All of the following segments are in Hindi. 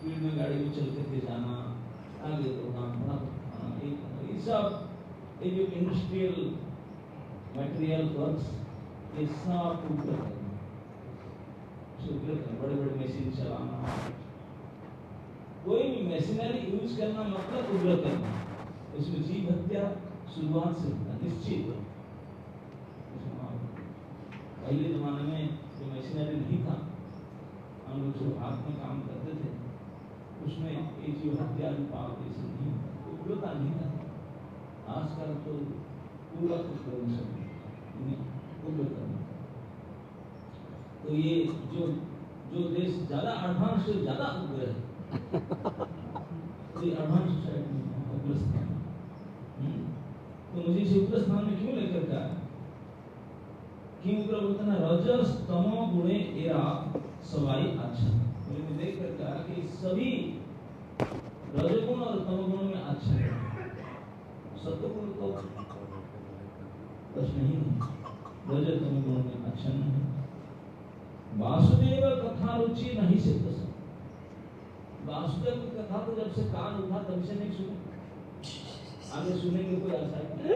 स्पीड में गाड़ी में चल करके जाना, आगे बढ़ना, फटाफट ये सब ये जो इंडस्ट्रियल मटेरियल वर्क्स ये सब उग्र करना, बड़े बड़े मशीन चलाना, कोई भी मशीनरी यूज करना मतलब उग्र करना। इसमें जीव हत्या शुरुआत से होता निश्चित। पहले जमाने में जो मशीनरी नहीं था, हम लोग जो हाथ में काम करते थे उसमें ये जीव हत्या पाप ऐसे नहीं होता, उग्रता नहीं था। आजकल तो पूरा उग्र करना। तो ये जो देश ज्यादा एडवांस से ज्यादा उग्र है, तो एडवांस सोसाइटी में उग्र स्थान, तो मुझे इसे उग्र स्थान में क्यों लेकर के आया? क्यों उग्र बोलते ना, रजस तमो गुणे एरा सवाई अच्छा। मैंने देख कर कहा कि सभी रजगुण और तमगुण में अच्छा है, सत्वगुण तो प्रश्न ही नहीं, रज तमगुण में अच्छा नहीं। वासुदेव कथा रुचि नहीं से पसंद। वासुदेव की कथा तो जब से कान उठा तब से नहीं सुनी, आगे सुनेंगे कोई आशा नहीं।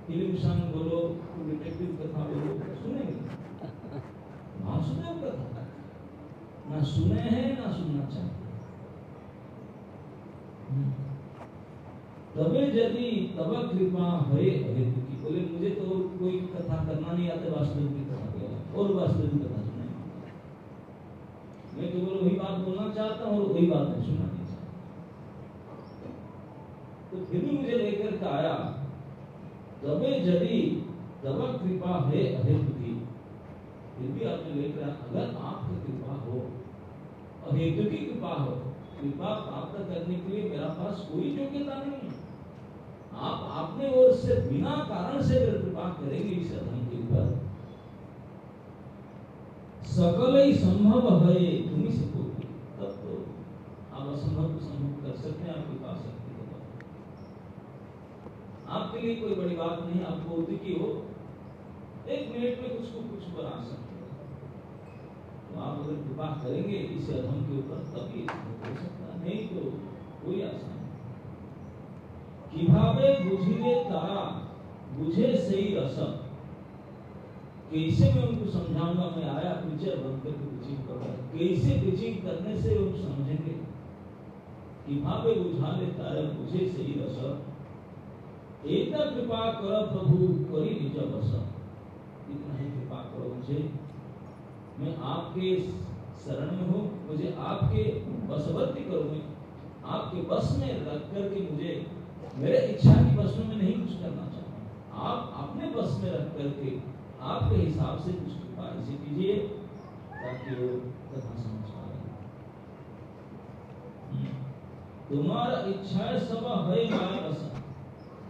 फिल्म सॉन्ग बोलो, डिटेक्टिव कथा बोलो, सुनेंगे। वासुदेव कथा ना सुने हैं ना सुनना चाहते। तबे यदि तब कृपा है हेतु की, बोले मुझे तो कोई कथा करना नहीं आता, वासुदेव की कथा केवल और वासुदेव की कथा सुने। मैं केवल वही बात बोलना चाहता हूँ और वही बात मैं सुनना नहीं चाहता। तो फिर भी मुझे लेकर के आया, तबे यदि तब कृपा है अहेतु की, फिर भी आपने लेकर अगर आपकी कृपा हो, अहेतु की कृपा हो, कृपा प्राप्त करने के लिए मेरा पास कोई योग्यता नहीं है, आप अपने ओर से बिना कारण से कृपा करेंगे इस अधम के ऊपर, सकल ही संभव है तुम ही से कोई, तब तो आप असंभव को संभव कर सकते हैं। आपके पास शक्ति है, आपके लिए कोई बड़ी बात नहीं। आप भौतिकी हो, एक मिनट में कुछ बना सकते हो, तो आप अगर कृपा करेंगे इस अधम के ऊपर तभी हो सकता, नहीं तो कोई आशा नहीं। किभावे बुझिले तारा बुझे सही रस, कैसे मैं उनको समझाऊंगा? मैं आया टीचर बनकर के टीचिंग कर रहा हूं, कैसे टीचिंग करने से वो समझेंगे? किभावे बुझाले तारा बुझे सही रस, एक कृपा कर प्रभु करी निज बस। इतना ही कृपा करो मुझे, मैं आपके शरण में हूँ, मुझे आपके वशवर्ती करो, मैं आपके बस में रख करके, मुझे मेरे इच्छा की बस में नहीं कुछ करना चाहता, आप अपने बस में रख करके आपके हिसाब से कुछ कृपा ऐसे कीजिए ताकि वो कथा समझ पाए। तुम्हारा इच्छा सब है माया बस।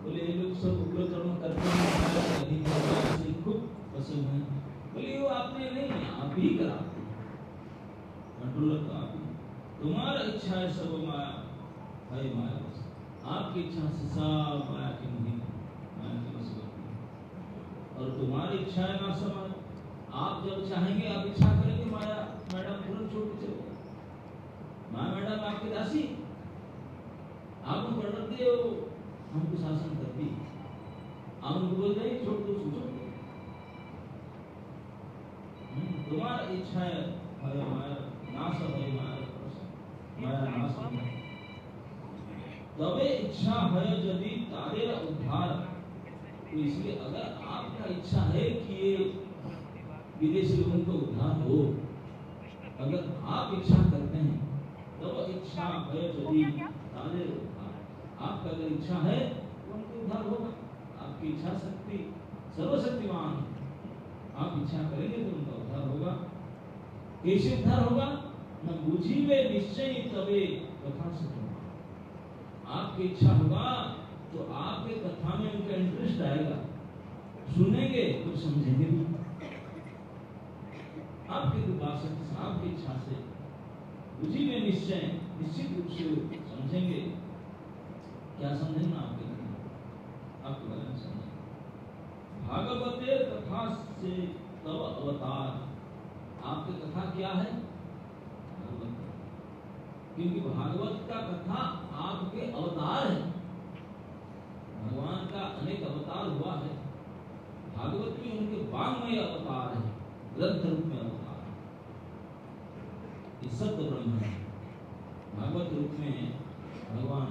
बोले ये लोग सब उग्र कर्म करते हैं, खुद पसंद है। बोले वो आपने नहीं, आप ही कराते, कंट्रोलर तो आप ही। तुम्हारा इच्छा है सब माया है माया बस, आपकी इच्छा से सब माया की नहीं, माया की बस होती। और तुम्हारी इच्छा है ना समाज, आप जब चाहेंगे आप इच्छा करेंगे, माया मैडम तुरंत छोड़ के चले, माया मैडम आपकी दासी, आप उनको डरते हो, हमको शासन करती, आप उनको बोलते हैं छोड़ दो, छोड़ दो। तुम्हारा इच्छा है माया नाश है, माया नाश है। तबे इच्छा है यदि तारे उद्धार, तो इसलिए अगर आपका इच्छा है कि ये विदेशी लोगों को उद्धार हो, अगर आप इच्छा करते हैं तब इच्छा है यदि तारे उद्धार, आपका अगर इच्छा है तो उनको उद्धार होगा। आपकी इच्छा शक्ति सर्वशक्तिमान, आप इच्छा करेंगे तो उनका उद्धार होगा। कैसे उद्धार होगा? न बुझिले निश्चय तबे कथा से, आपकी इच्छा होगा तो आपके कथा में उनका इंटरेस्ट आएगा, सुनेंगे तो समझेंगे भी। आपकी कृपा से, आपकी इच्छा से बुझी में निश्चय निश्चित रूप से समझेंगे। क्या समझेंगे? आपके बारे में समझेंगे। भागवते कथा से तब अवतार, आपकी कथा क्या है? भागवत। क्योंकि भागवत का कथा आपके अवतार है, भगवान का अनेक अवतार हुआ है। भागवत भी उनके वाङ्मय अवतार है, ग्रंथ रूप में अवतार है। ये सत्य ब्रह्म है। भागवत रूप में भगवान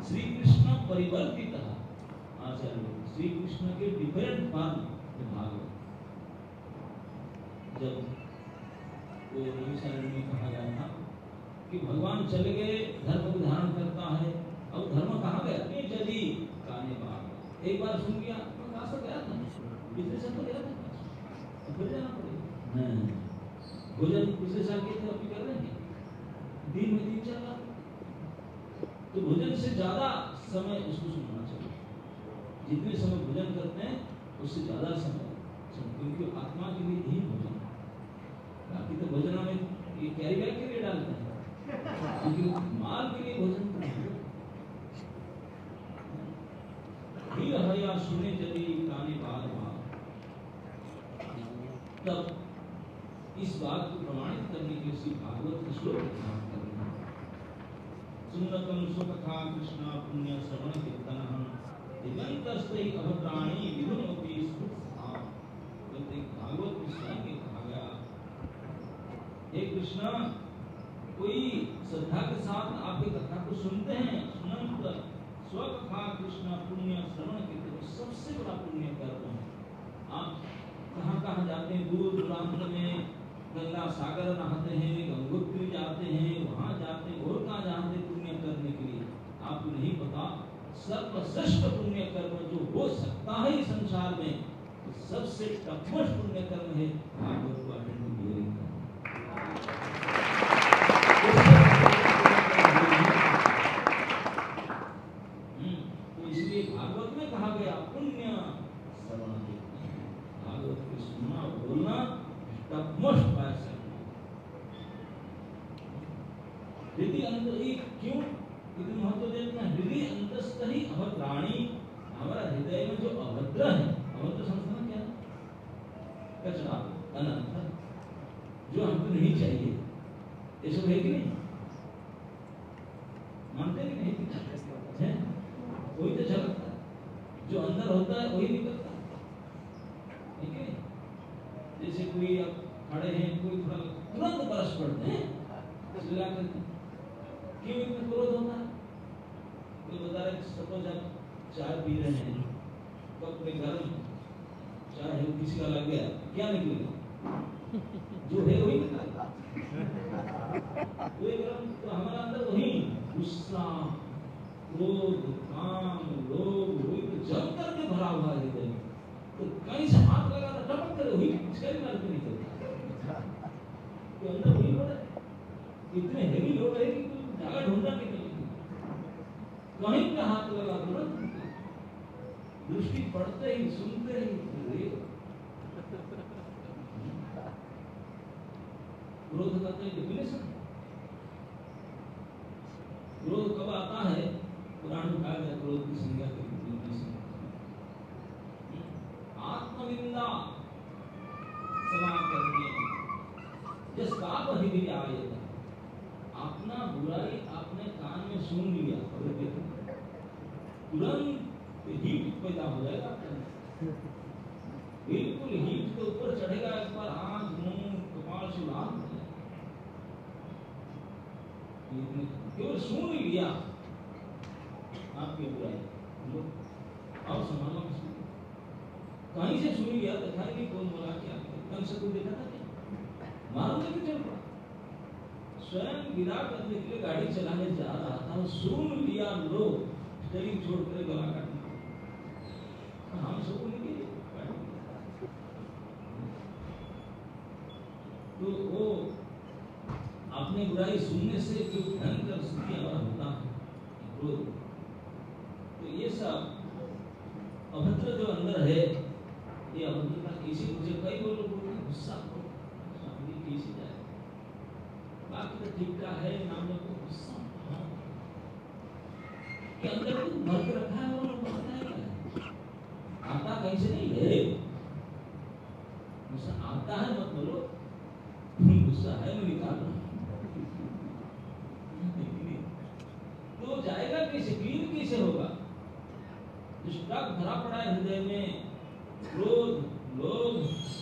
श्री कृष्ण परिवर्तित आचार्य, श्री कृष्ण के डिफरेंट फॉर्म में भागवत। जब वो नवीशारण में कहा गया था कि भगवान चले गए, धर्म को धारण करता है, अब धर्म कहाँ गया? नहीं जली काने बाग। एक बार सुन गया तो कहाँ से गया था? पिछले साल तो गया था, फिर जाना पड़ेगा। नहीं, भोजन पिछले साल के थे, अभी कर रहे हैं दिन में 3-4 बार। तो भोजन से ज्यादा समय उसको सुनना चाहिए। जितने समय भोजन करते हैं उससे ज्यादा समय, क्योंकि आत्मा के लिए ही भोजन। बाकी तो भोजन में ये कैरी बैग के लिए डालते हैं, क्योंकि माल के लिए भोजन हया सुने जली काने बाग बाग। तब इस बात को प्रमाणित करने के लिए भागवत के श्लोक प्रदान करना। सुन्नतम सुकथा कृष्ण पुण्य श्रवण कीर्तनः दिगंतस्ते अभद्राणि विधुनोति स्फुटता। भागवत में स्वयं कहा गया, हे कृष्ण, कोई श्रद्धा के साथ आपकी कथा को सुनते हैं, सुनंत स्वकथा कृष्ण पुण्य श्रवण कीर्तन, सबसे बड़ा पुण्य कर्म है। आप कहाँ कहाँ जाते हैं, दूर दूरांत में गंगा सागर नहाते हैं, गंगोत्री जाते हैं, वहां जाते हैं, और कहाँ जाते हैं पुण्य करने के लिए? आपको नहीं पता, सर्वश्रेष्ठ पुण्य कर्म जो हो सकता है इस संसार में, तो सबसे टफस्ट पुण्य कर्म है भागवत को अटेंड करना। तो इसलिए भागवत में कहा गया पुण्य श्रवण, भागवत को सुनना बोलना टफस्ट पैसा। हृदय अंतर ही क्यों इतना महत्व देते हैं? हृदय अंतस्थ ही अभद्राणी, हमारा हृदय में जो अभद्र है, अभद्र संस्कार क्या है? कचरा, अनर्थ, जो हमको नहीं चाहिए, ये सब है कि नहीं? मानते हैं कि नहीं? है? वही तो झलकता है, जो अंदर होता है वही निकलता है, ठीक है? जैसे कोई अब खड़े हैं, कोई थोड़ा तुरंत बरस पड़ते हैं, चिल्ला करके, क्यों इतना क्रोध होता है? कोई बता रहे, सपोज आप चाय पी रहे हैं, कप में गर्म चाय है, किसी का लग गया, क्या निकलेगा? जो है वही निकलेगा। कोई गर्म, तो हमारा अंदर वही गुस्सा, क्रोध, काम, लोभ, वही तो जम करके भरा हुआ है हृदय। तो कहीं से हाथ लगा तो टपक कर वही इसका ही मार के निकलता। तो अंदर वही लोड है, इतने हेवी लोड है कि कोई जगह ढूंढना निकलेगी, कहीं पे हाथ लगा तुरंत दृष्टि पड़ते ही, सुनते ही क्रोध का कोई डेफिनेशन? क्रोध कब आता है? पुराण में कहा गया, क्रोध की संज्ञा की आत्मनिंदा समाप्त करनी, जिस पाप ही आए, अपना बुराई आपने कान में सुन लिया, तुरंत हीट पैदा हो जाएगा, बिल्कुल हीट के ऊपर चढ़ेगा, एक बार आंख मुंह कपाल से लाल हो जाएगा। केवल सुन लिया आपकी बुराई, और संभालो कहीं से सुन लिया तो कहीं भी कौन बोला क्या? कंस को देखा था क्या? मारूंगा कि चल पड़ा, स्वयं गिरा करने के लिए गाड़ी चलाने जा रहा था, सुन लिया लोग, स्टीयरिंग छोड़ कर गला काटना, हम सब उनके तो वो अपने बुराई सुनने से जो भयंकर स्थिति हमारा होता है क्रोध, तो ये सब अभद्र जो अंदर है, ये अभद्रता कैसे, मुझे कई लोग बोलते हैं गुस्सा को कैसे जाए, बाकी तो ठीक ठाक है, नाम लोग को गुस्सा के अंदर कुछ भर के रखा है, वो लोग पता है क्या आता कहीं से नहीं है, गुस्सा आता है मत बोलो, गुस्सा है मैं निकाल रहा हूँ, स्टक भरा पड़ा है हृदय में, क्रोध, लोभ,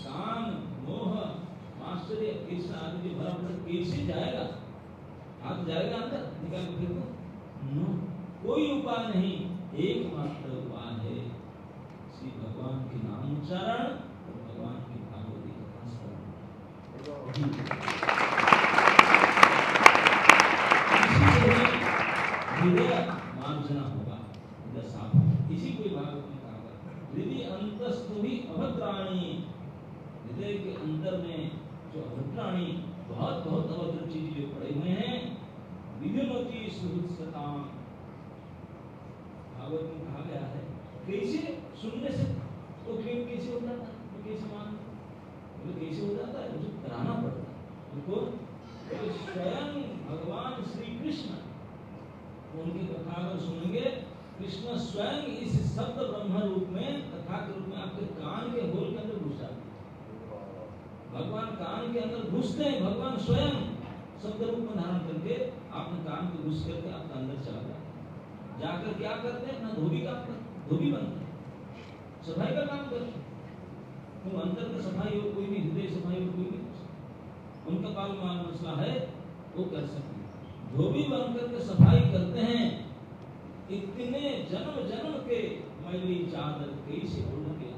काम, मोह, आश्चर्य, ईर्ष्या आदि भरा पड़ा, कैसे जाएगा? हाथ जाएगा अंदर निकाल के फेंको? नो, कोई उपाय नहीं, एकमात्र उपाय है श्री भगवान के नाम उच्चारण और भगवान की भागवती कथा श्रवण। हृदय मार्जना होगा, हृदय साफ होगा। इसी को भागवत में कहा गया, हृदय अंतस्तु ही अभद्राणी, हृदय के अंदर में जो अभद्राणी, बहुत बहुत अभद्र चीज जो पड़े हुए हैं, विधिमती सुहृत्सताम, भागवत में कहा गया है। कैसे सुनने से वो क्लेम कैसे हो जाता है, वो कैसे मान, वो कैसे हो जाता है, मुझे कराना पड़ता है उनको। तो स्वयं भगवान श्री कृष्ण, उनकी कथा अगर सुनेंगे, कृष्ण स्वयं इस शब्द ब्रह्म रूप में, कथा के रूप में आपके कान के होल के अंदर घुस जाते हैं। भगवान कान के अंदर घुसते हैं, भगवान स्वयं शब्द रूप में धारण करके आपने कान को घुस करके आपका अंदर चला जाता है। जाकर क्या करते हैं? अपना धोबी का धोबी बनते हैं, सफाई का काम करते हैं। तो अंदर का सफाई हो कोई भी, हृदय सफाई हो कोई भी, उनका बाल मसला है वो कर सकते हैं। धोबी बनकर के सफाई करते हैं। इतने जन्म जन्म के मैली चादर कैसे ओढ़ के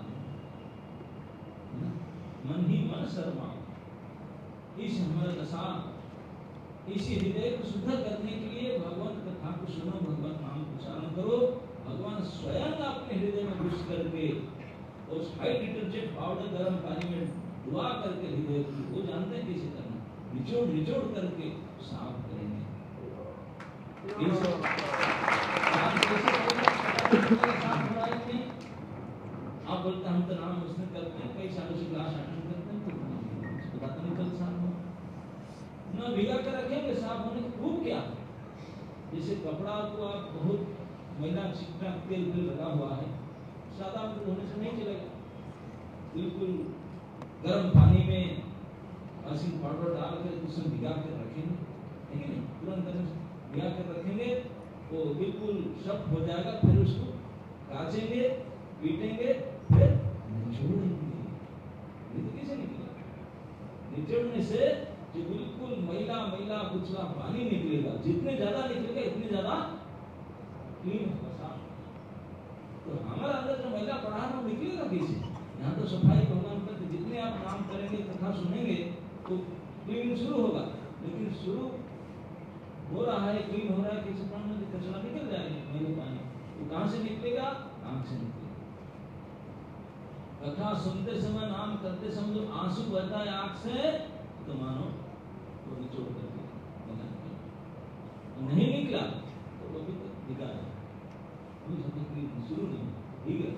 मन ही मन शर्मा, इस हमारे दशा, इसी हृदय को शुद्ध करने के लिए भगवान कथा को सुनो, भगवान नाम उच्चारण करो। भगवान स्वयं अपने हृदय में घुस करके उस हाई डिटर्जेंट पाउडर गर्म पानी में डुबा करके हृदय को, वो जानते हैं कैसे करना, निचोड़ निचोड़ करके साफ करेंगे। आप बोलते हम तो नाम उसने करते हैं, कई सालों से क्लास अटेंड करते हैं, तो पता नहीं कल साफ हो ना, भिगा कर रखेंगे, साफ होने की खूब क्या। जैसे कपड़ा को आप बहुत मैला चिकना तेल लगा हुआ है, सादा धोने से नहीं चलेगा, बिल्कुल गर्म पानी में असीम पाउडर डाल कर उसमें भिगा कर रखेंगे, ठीक है नहीं, तुरंत भिगा कर रखेंगे, वो बिल्कुल सख्त हो जाएगा। फिर उसको काचेंगे, पीटेंगे, फिर निचोड़ेंगे। ये तो कैसे निकलेगा? निचोड़ने से जो बिल्कुल मैला मैला कुचला पानी निकलेगा, जितने ज्यादा निकलेगा इतने ज्यादा क्लीन होगा। तो हमारा अंदर जो मैला पड़ा है वो निकलेगा कैसे? यहाँ तो सफाई भगवान करते, जितने आप नाम करेंगे, कथा सुनेंगे तो क्लीन शुरू होगा, लेकिन शुरू हो रहा है, क्लीन हो रहा है, कैसे पानी में कचरा निकल जाएगा, मैले पानी तो कहाँ से निकलेगा? आँख से निकलेगा। कथा सुनते समय, नाम करते समय जो आंसू बहता है आँख से, तो मानो वो निचोड़ करके नहीं निकला तो वो भी निकाल शुरू नहीं, ठीक है।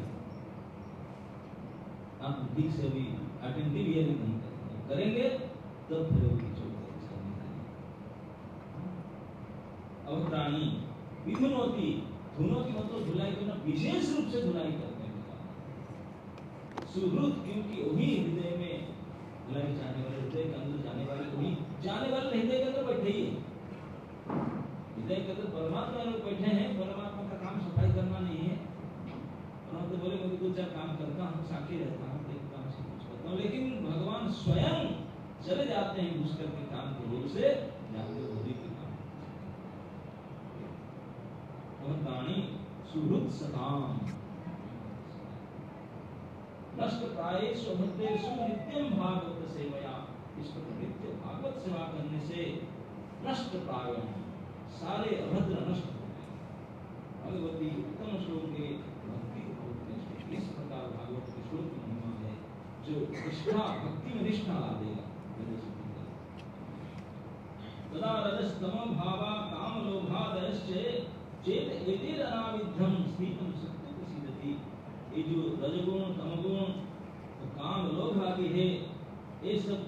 आप ठीक से अभी अटेंटिव हियरिंग नहीं करेंगे तो फिर वो निचोड़ अवत्राणी विधुनोती, धुनोती मतलब धुलाई करना, विशेष रूप से धुलाई करने का सुहृद, क्योंकि वही हृदय में धुलाई जाने वाले, हृदय के अंदर जाने वाले, वही जाने वाले हृदय के अंदर बैठे ही है। हृदय के अंदर परमात्मा लोग बैठे हैं, परमात्मा का काम सफाई करना नहीं है। परमात्मा तो बोले मैं दो चार काम करता हूँ, साक्षी रहता हूँ, एक काम से कुछ करता हूँ, लेकिन भगवान स्वयं चले जाते हैं घुस करके काम के रूप से जाते होते के काम। अवतानी सुहृद सताम नष्ट प्राये स्वभद्रेषु नित्यम भागवत सेवया, इस पर नित्य भागवत सेवा करने से नष्ट प्राय सारे अभद्र नष्ट हो गए। भगवती उत्तम श्लोक के भक्ति को इस प्रकार भागवत के श्लोक की महिमा है, जो निष्ठा भक्ति में निष्ठा ला देगा। तदा रजस्तम भावा काम लोभादयश्च चेत एतेर अनाविद्धम स्थितम सत्य प्रसिद्धति। ये जो रजगुण, तमगुण, काम, लोभ आदि है, ये सब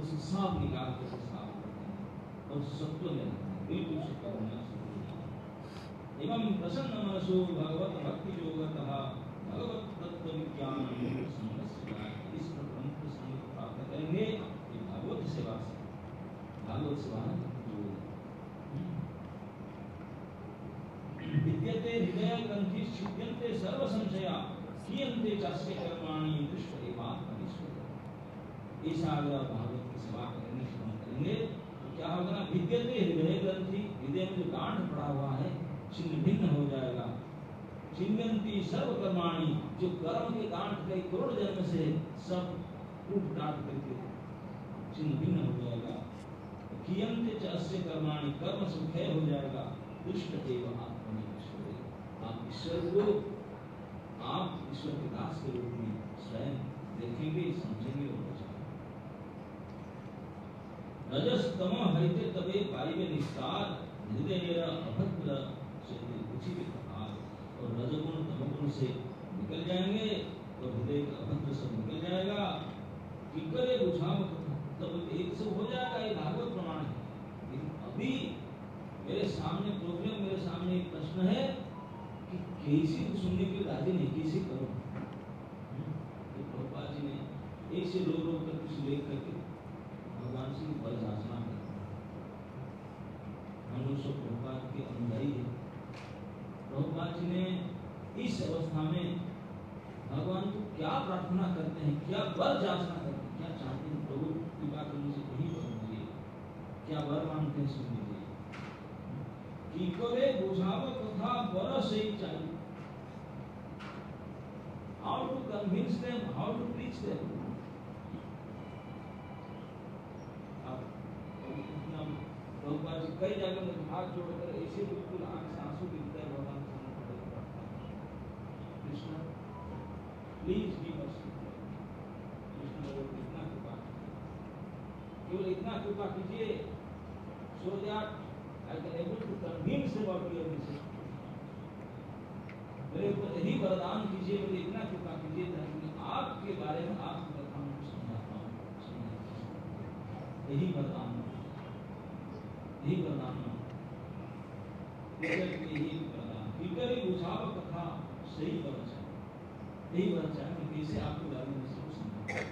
उस साफ निकाल के साफ करते हैं और सत्व में बिल्कुल सत्व होना शुरू हो जाता है। एवं प्रसन्न मनसो भगवत भक्ति योगतः भगवत तत्व विज्ञान इस प्रकार प्रसन्न प्राप्त करेंगे भागवत सेवा से। भागवत सेवा जो भिद्यते हृदय ग्रंथि छिद्यन्ते सर्व संशया कियन्ते चास्य कर्माणि दृष्ट एवात्मनिष्ठ। ऐसा अगर आप भागवत की सेवा करेंगे, श्रवण करेंगे, तो क्या होगा ना, भिद्यते हृदय ग्रंथि, हृदय में जो गांठ पड़ा हुआ है छिन्न भिन्न हो जाएगा। छिन्यन्ति सर्व कर्माणि, जो कर्म के गांठ कई करोड़ जन्म से सब टूट टाट करके छिन्न भिन्न हो जाएगा। कियन्ते च अस्य कर्माणि, कर्म सुखय हो जाएगा। दुष्ट एव आत्मनिष्ठ, आप ईश्वर को, आप ईश्वर के दास के रूप में स्वयं देखेंगे, समझेंगे और बचाएंगे। रजस तम हरिते तबे पारिवे निस्तार, हृदय अभद्र चेते कुछि भी कहार। और रजगुण तमगुण से निकल जाएंगे तो हृदय का अभद्र सब निकल जाएगा। किकरे बुझाव तब एक से हो जाएगा, ये भागवत प्रमाण है। लेकिन अभी मेरे सामने प्रॉब्लम, मेरे सामने एक प्रश्न है कि कैसी को सुनने के लिए राजी नहीं, कैसे करो। प्रभुपाद जी ने एक से रो कर कुछ लेख करके भगवान से बल याचना की। हम लोग सब प्रभुपाद के अनुयायी है। प्रभुपाद जी ने इस अवस्था में भगवान को क्या प्रार्थना करते हैं, क्या वर याचना करते हैं, क्या चाहते हैं, प्रभु कृपा करने से यही वर मुझे, क्या वर मांगते हैं सुन लीजिए। कि करे बुझाव कथा वर से चाहिए। How to convince them, how to preach them. अब प्रभुपाद जी कई जगह में हाथ जोड़कर ऐसे बिल्कुल आंख से आंसू गिरता है, भगवान से प्रार्थना, Krishna please give us, Krishna इतना कृपा, केवल इतना कृपा कीजिए, so that I can able to convince about your message. मेरे ऊपर यही वरदान कीजिए, मुझे इतना कृपा कीजिए ताकि आपके बारे में, आपकी कथाओं को समझा पाऊं। यही वरदान, यही वरदान, यही वरदान। किकरी बुझाव कथा सही वरदान, यही वरदान कि कैसे आपके बारे में सब समझा।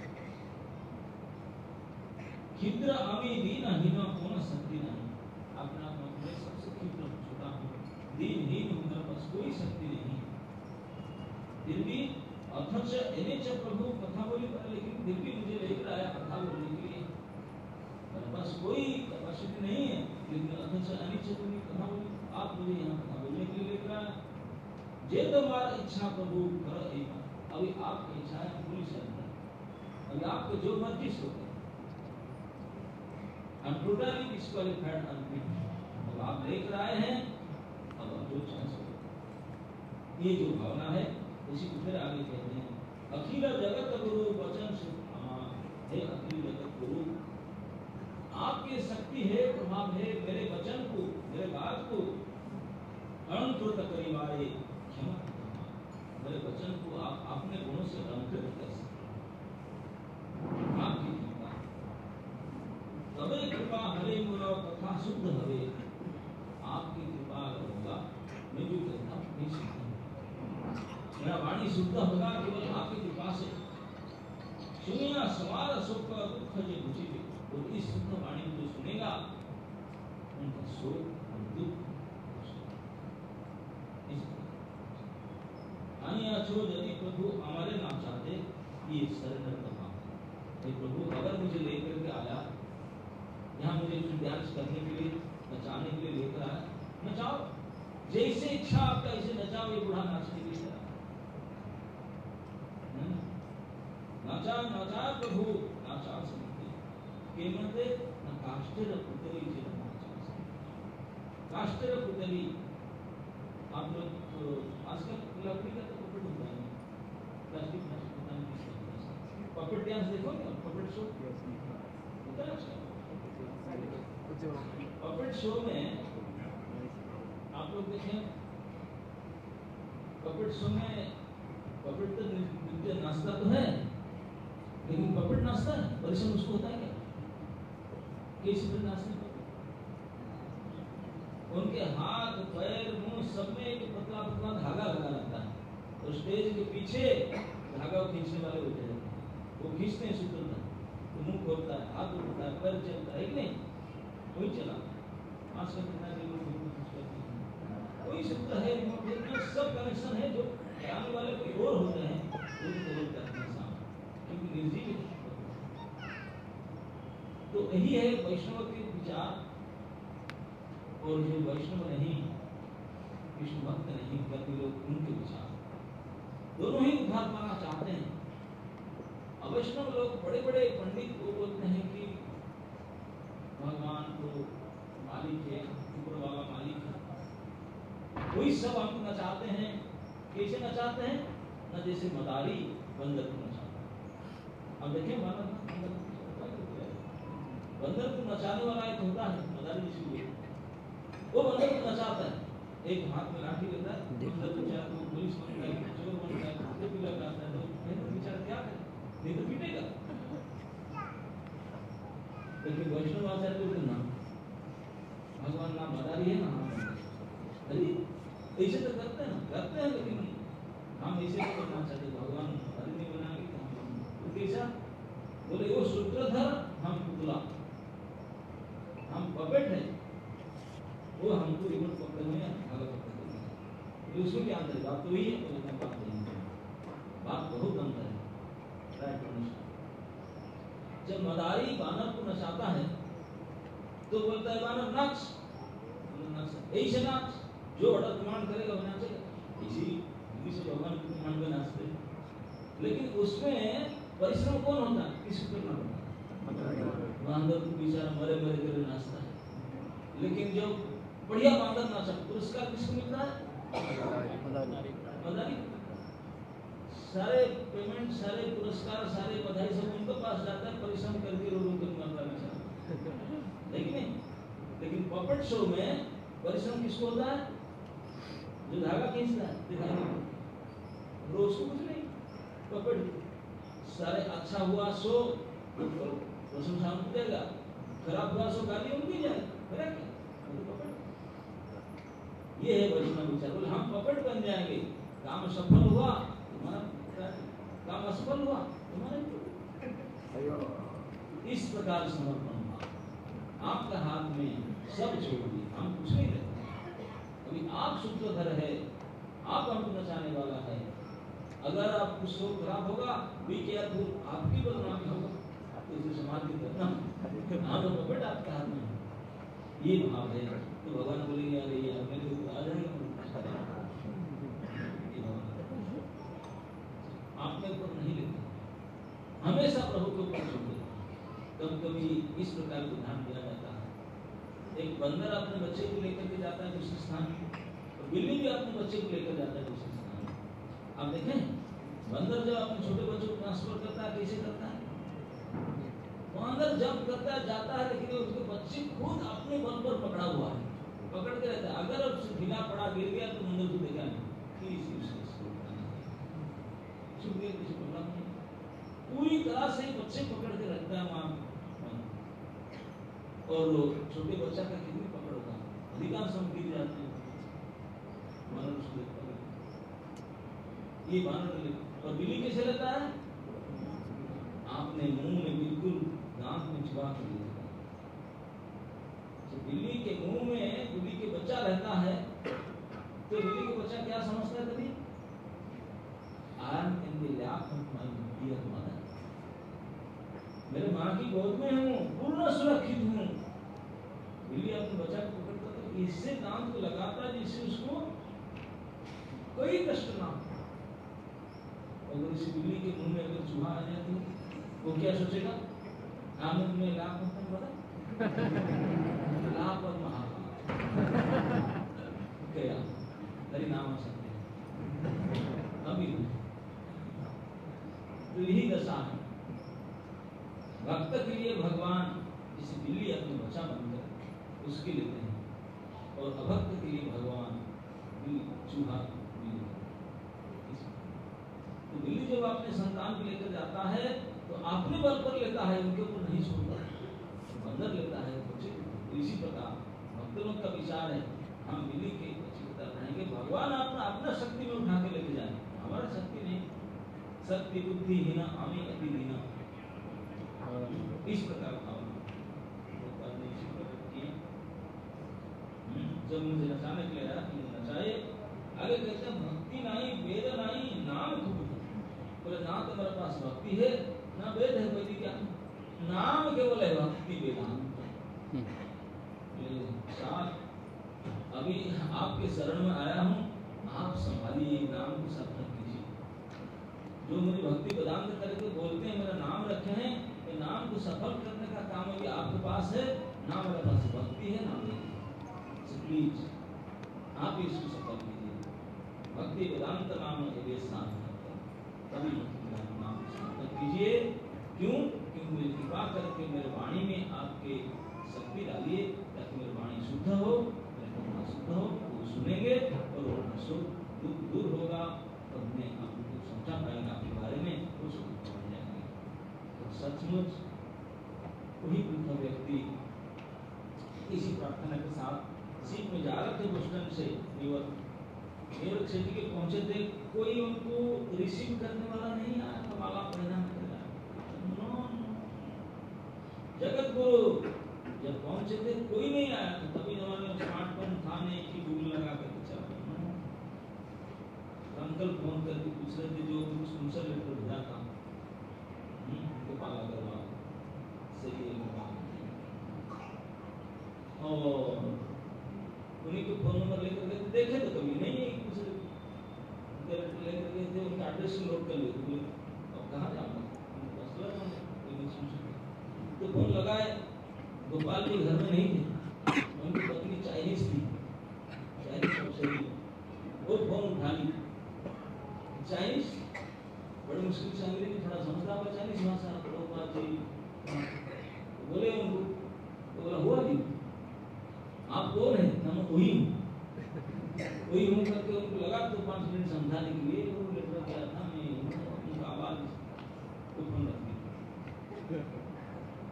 क्षुद्र अमी दीन हीन कौन शक्ति नहीं, अपना मैं सबसे क्षुद्र छोटा हूँ, दीनहीन हूँ, मेरे पास कोई शक्ति नहीं। फिर भी अथच एनेच प्रभु कथा बोली, लेकिन फिर भी मुझे लेकर आया कथा बोलने के लिए। मेरे पास कोई कैपेसिटी नहीं है, लेकिन अथच अनिच प्रभु कथा बोली, आप मुझे यहाँ कथा बोलने के लिए लेकर आया। जे तुम्हारा इच्छा प्रभु कर एक, अभी आपकी इच्छा है पूरी शर्त है, अभी आपको जो मर्जी सो I'm totally disqualified unfit। अब आप लेकर आए हैं, अब आप जो चांस हो। ये जो भावना है उसी को फिर आगे कहते हैं, अखिल जगत गुरु वचन से, हे अखिल जगत गुरु, आपकी शक्ति है, प्रभाव है, मेरे वचन को, मेरे बात को अलंकृत करिवारे क्षमा, मेरे वचन को आप अपने गुणों से अलंकृत कर सकते, आपकी कृपा। तबे कृपा हरे मोर कथा शुद्ध हवे, आपकी कृपा अगर होगा, मैं जो कहता हूँ नहीं शुद्ध, मेरा वाणी शुद्ध होगा केवल आपकी कृपा से। सुनिया सवार सुख दुख जे बुझे, और इस शुद्ध वाणी को जो सुनेगा उनका शोक और दुख छो यदि प्रभु हमारे ना चाहते, ये सरेंडर का भाव है। प्रभु अगर मुझे लेकर के आया यहाँ, मुझे डांस करने के लिए, नचाने के लिए लेकर आया, नचाओ, जैसे इच्छा आपका ऐसे नचाओ, ये बूढ़ा नाचने के लिए नाचा नाचा प्रभु नाचा सकते केमते न काष्ठेर पुतली जे नाचा काष्ठेर पुतली। आप लोग आजकल लकड़ी का तो पपेट होता है, प्लास्टिक पता नहीं किस पपेट डांस देखो क्या, पपेट शो होता है। अच्छा पपेट शो में आप लोग देखें, पपेट शो में पपेट तो नृत्य नाचता तो है, लेकिन पपेट नाचता है, परिश्रम उसको होता है क्या, कैसे फिर नाचते? उनके हाथ पैर मुंह सब में एक पतला पतला धागा लगा रहता है, और स्टेज के पीछे धागा खींचने वाले बैठे रहते हैं, वो खींचते हैं सूत्रधार, तो मुंह खोलता है, हाथ उठता है, पैर चलता है, नहीं कोई चला। आजकल कितना लोग कोई कोई सूत्र है, रिमोट है, जो सब कनेक्शन है जो कराने वाले कोई और होते हैं वो केवल करते हैं सामने, क्योंकि निर्जीव है। तो यही है वैष्णव के विचार, और जो वैष्णव नहीं, विष्णु भक्त नहीं, करते लोग उनके विचार, दोनों ही उद्धार पाना चाहते हैं। अवैष्णव लोग बड़े बड़े पंडित को बोलते हैं कि भगवान तो मालिक है, ऊपर वाला मालिक है, कोई सब हमको नचाते हैं। कैसे नचाते हैं? न जैसे मदारी बंदर को नचाता है। अब देखें बंदर को नचाने वाला एक होता है मदारी, जिसको वो बंदर को नचाता है, एक हाथ में लाठी लेता है, बंदर को चाहे तो पुलिस बनता है, चोर बनता है, कुत्ते भी लगाता है, तो बेचारा क्या करे, नहीं तो पीटेगा। लेकिन वैष्णव आचार्य को ना भगवान ना मदारी है ना अरे ऐसे तो करते हैं, लेकिन हम ऐसे तो करना चाहते, भगवान मदारी नहीं बनाएंगे तो कैसा? बोले वो सूत्रधर, हम पुतला, हम पपेट है, वो हमको रिमोट पकड़े हुए हैं, भागा पकड़े हुए हैं। तो उसमें क्या अंतर है? बात तो वही है, तो बात नहीं है, बात बहुत अंतर है। राइट। जब मदारी बानर को नचाता है तो बोलता है बानर नाच, ऐसे नाच, जो ऑर्डर कमांड करेगा वो नाचेगा। इसी से भगवान के कमांड पे नाचते हैं। लेकिन उसमें परिश्रम कौन होता है? किसी करना पड़ता है, बांदर को बेचारा मरे मरे कर नाचता है। लेकिन जो बढ़िया बांदर नाचा, पुरस्कार किसको मिलता है? मदारी। सारे पेमेंट, सारे पुरस्कार, सारे बधाई सब उनके पास जाता है, परिश्रम करके रो रो कर मरता है, नहीं? लेकिन पपेट शो में परिश्रम किसको होता है? जो धागा खींचता है, दिखाई नहीं, रोज को कुछ नहीं, पपेट। सारे अच्छा हुआ सो प्रशंसा उनको देगा, खराब हुआ सो गाली उनकी जाए, है क्या? ये है वैष्णव विचार। बोले हम पपेट बन जाएंगे, काम सफल हुआ तुम्हारा, काम असफल हुआ तुम्हारे। इस प्रकार समर्पण भाव, आपका हाथ में सब छोड़ दिए, हम कुछ नहीं रहते। अभी आप सूत्रधर है, आप हमको नचाने वाला है। अगर आप कुछ तो खराब होगा, बी केयरफुल, आपकी बदनामी होगा, तो इसे समाज की तरफ हाँ, तो पपेट आपके हाथ में, ये भाव है। तो भगवान बोलेंगे अरे ये मेरे ऊपर आ जाएगा, आपने ऊपर नहीं लेते, हमेशा प्रभु के ऊपर छोड़ देते। कभी कभी इस प्रकार को ध्यान दिया जाता है। एक बंदर अपने बच्चे को लेकर के जाता है दूसरे स्थान, और बिल्ली भी अपने बच्चे को लेकर जाता है दूसरे स्थान। आप देखें, बंदर जब अपने छोटे बच्चों को ट्रांसफर करता है, कैसे करता है? बंदर जब करता है जाता है, लेकिन उसके बच्चे खुद अपने बल पर पकड़ा हुआ है, पकड़ के रहता है। अगर उससे ढीला पड़ा गिर गया तो बंदर को देखा नहीं, पूरी तरह से बच्चे पकड़ के रखता है वहां। और छोटे बच्चा का कितनी पकड़ होगा, अधिकांश हम गिर जाते हैं। बानर उसको देखता है, ये बानर। और बिल्ली कैसे लेता है? आपने मुंह में बिल्कुल दांत में चुबा कर लिया। तो बिल्ली के मुंह में बिल्ली के बच्चा रहता है, तो बिल्ली के बच्चा क्या समझता है? कभी I am in the lap of my dear mother, मेरे माँ की गोद में हूँ, पूर्ण सुरक्षित हूँ। बिल्ली अपने बच्चा को पकड़ता तो इससे दांत को लगाता है जिससे उसको कोई कष्ट ना हो। अगर इस बिल्ली के मुंह में अगर चूहा आ जाए तो वो क्या सोचेगा? आनंद में लाभ होता है, लाभ और महापाप क्या हरि नाम सत्य। अभी तो यही दशा है भक्त के लिए। भगवान जैसे बिल्ली अपने बच्चा बनकर उसके लेते हैं, और अभक्त के लिए भगवान चूहा बिल्ली। तो बिल्ली जब अपने संतान को लेकर जाता है तो अपने बल पर लेता है, उनके ऊपर नहीं छोड़ता, बंदर लेता है बच्चे। इसी प्रकार भक्त लोग का विचार है, हम बिल्ली के बच्चे की तरह रहेंगे, भगवान अपना शक्ति में उठा के लेके जाएंगे, हमारा शक्ति नहीं, शक्ति बुद्धि हीना हमें अति हीना। इस प्रकार जब मुझे नचाने के लिए आया तो चाहिए। आगे कहते हैं भक्ति नहीं वेद नहीं नाम खूब। बोले ना तो मेरे पास भक्ति है ना वेद है, कोई क्या नाम केवल है भक्ति वेदांत। साथ अभी आपके शरण में आया हूँ, आप संभालिए नाम को सफल कीजिए। जो मुझे भक्ति वेदांत करके बोलते हैं मेरा नाम रखे हैं, ये नाम को सफल करने का काम ये आपके पास है। ना मेरे पास भक्ति है ना वेद, प्लीज आप ही इसको सफल कीजिए। भक्ति वेदांत नाम ये साथ तभी नाम सफल कीजिए। क्यों? क्योंकि मेरी कृपा करके मेरे वाणी में आपके शक्ति डालिए ताकि मेरी वाणी शुद्ध हो, मेरा शुद्ध हो, वो सुनेंगे और वो दुख दूर होगा और अपने आप को समझा पाएगा आपके बारे में, वो सुख पहुंच जाएंगे। तो सचमुच वही बुद्ध व्यक्ति इसी प्रार्थना के साथ सीट में जा रहे थे बोस्टन से न्यूयॉर्क सिटी के पहुंचे थे। कोई उनको रिसीव करने वाला नहीं आया था, माला पहना जगत गुरु जब पहुंचे थे कोई नहीं आया था। तभी जमाने में स्मार्टफोन था नहीं कि गूगल लगा करके चला। अंकल फोन करके पूछ रहे थे जो स्पॉन्सर लेटर भेजा था उनको पाला करवा सही है और उन्हीं को फोन नंबर लेकर गए थे। देखे तो कभी नहीं है कुछ लेकर गए थे, उनका एड्रेस नोट कर लिए थे। अब कहाँ जाऊँगा तो फोन लगाए। गोपाल जी घर में नहीं थे, उनकी पत्नी चाइनीज थी, चाइनीज वो फोन उठा ली। चाइनीज बड़ी मुश्किल से अंग्रेजी थोड़ा समझता हुआ चाइनीज भाषा। गोपाल जी बोले उनको, तो बोला हुआ जी आप कौन है? हम वही हूँ करके उनको लगा तो 5 मिनट समझाने के लिए वो लेटर क्या था मैं उनका आवाज को फोन रख दी।